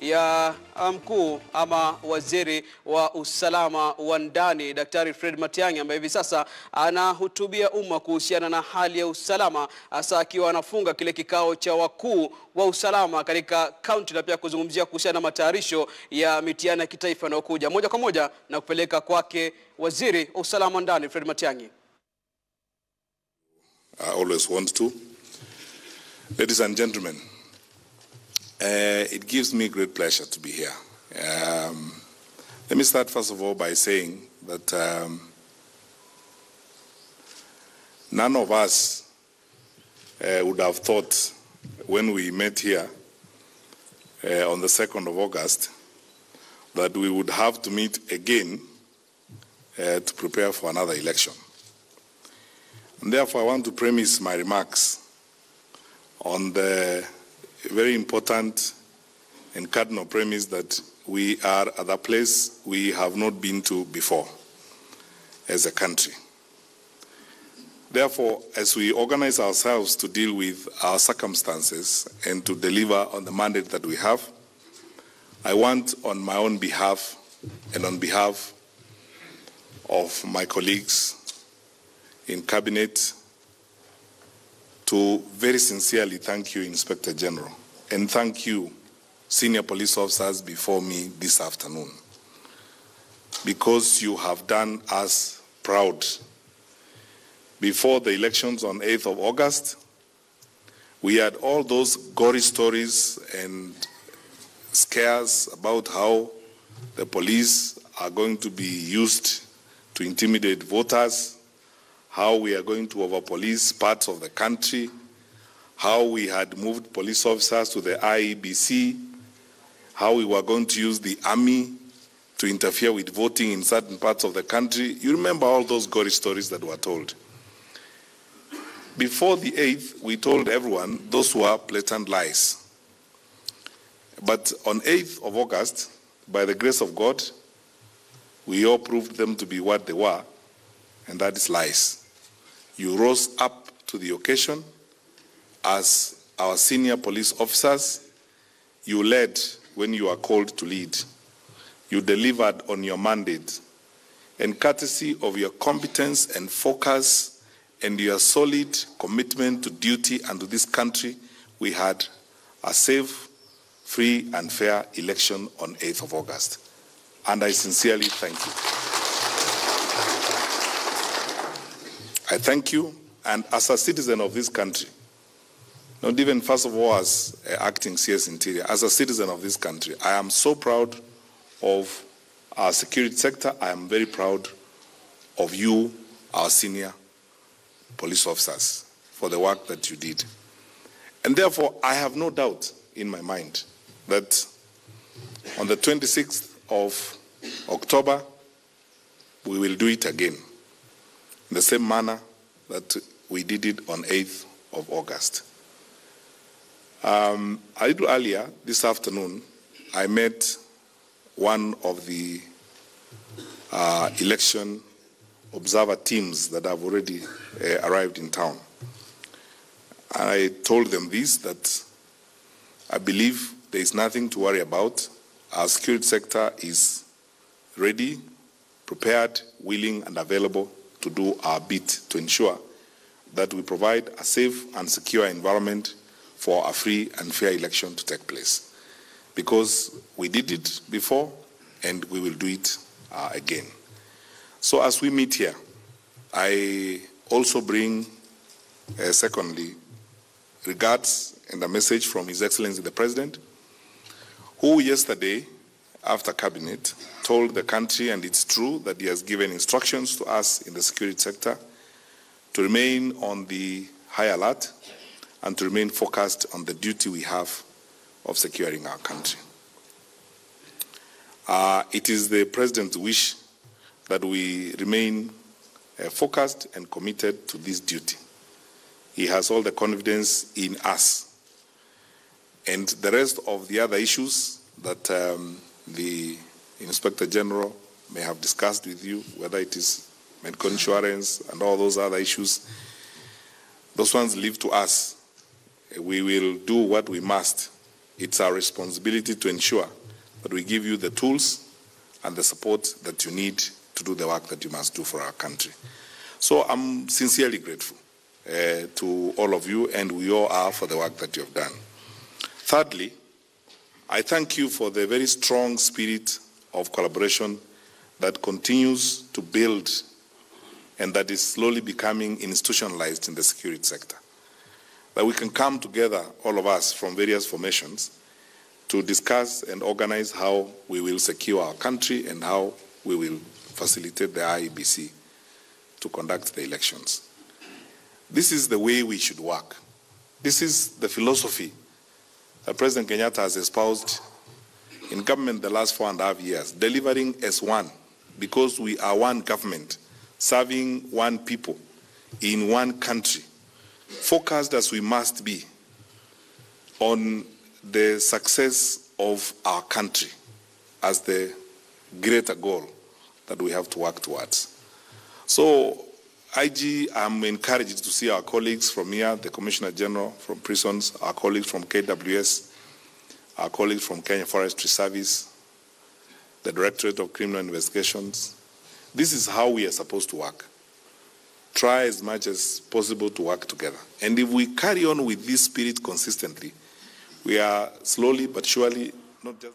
ya mkuu ama waziri wa usalama wa ndani Daktari Fred Matiang'i, ambaye hivi sasa anahutubia umma kuhusiana na hali ya usalama, hasa akiwa anafunga kile kikao cha wakuu wa usalama katika kaunti, na pia kuzungumzia kuhusiana na matayarisho ya mitihani ya kitaifa inayokuja. Moja kwa moja na kupeleka kwake waziri wa usalama wa ndani Fred Matiang'i. I always want to. Ladies and gentlemen, it gives me great pleasure to be here. Let me start first of all by saying that none of us would have thought when we met here on the 2nd of August that we would have to meet again to prepare for another election. And therefore, I want to premise my remarks on the very important and cardinal premise that we are at a place we have not been to before as a country. Therefore, as we organize ourselves to deal with our circumstances and to deliver on the mandate that we have, I want, on my own behalf and on behalf of my colleagues in Cabinet, to very sincerely thank you, Inspector General, and thank you, senior police officers before me this afternoon, because you have done us proud. Before the elections on 8th of August, we had all those gory stories and scares about how the police are going to be used to intimidate voters, how we are going to over-police parts of the country, how we had moved police officers to the IEBC, how we were going to use the army to interfere with voting in certain parts of the country. You remember all those gory stories that were told. Before the 8th, we told everyone those were blatant lies. But on 8th of August, by the grace of God, we all proved them to be what they were, and that is lies. You rose up to the occasion as our senior police officers. You led when you are called to lead. You delivered on your mandate. And courtesy of your competence and focus and your solid commitment to duty and to this country, we had a safe, free and fair election on 8th of August. And I sincerely thank you. I thank you, and as a citizen of this country, not even first of all as acting CS Interior, as a citizen of this country, I am so proud of our security sector. I am very proud of you, our senior police officers, for the work that you did. And therefore, I have no doubt in my mind that on the 26th of October, we will do it again, in the same manner that we did it on 8th of August. A little earlier this afternoon, I met one of the election observer teams that have already arrived in town. And I told them this, that I believe there is nothing to worry about. Our security sector is ready, prepared, willing, and available to do our bit to ensure that we provide a safe and secure environment for a free and fair election to take place. Because we did it before, and we will do it again. So as we meet here, I also bring, secondly, regards and a message from His Excellency the President, who yesterday, after Cabinet, told the country, and it's true, that he has given instructions to us in the security sector to remain on the high alert and to remain focused on the duty we have of securing our country. It is the President's wish that we remain focused and committed to this duty. He has all the confidence in us. And the rest of the other issues that the Inspector General may have discussed with you, whether it is medical insurance and all those other issues, those ones leave to us. We will do what we must it's our responsibility to ensure that we give you the tools and the support that you need to do the work that you must do for our country. So I'm sincerely grateful to all of you, and we all are, for the work that you have done. Thirdly, I thank you for the very strong spirit of collaboration that continues to build and that is slowly becoming institutionalized in the security sector. That we can come together, all of us from various formations, to discuss and organize how we will secure our country and how we will facilitate the IEBC to conduct the elections. This is the way we should work. This is the philosophy that President Kenyatta has espoused in government the last 4.5 years, delivering as one, because we are one government, serving one people in one country, focused as we must be on the success of our country as the greater goal that we have to work towards. So, IG, I'm encouraged to see our colleagues from here, the Commissioner General from Prisons, our colleagues from KWS, our colleagues from Kenya Forestry Service, the Directorate of Criminal Investigations. This is how we are supposed to work. Try as much as possible to work together. And if we carry on with this spirit consistently, we are slowly but surely not just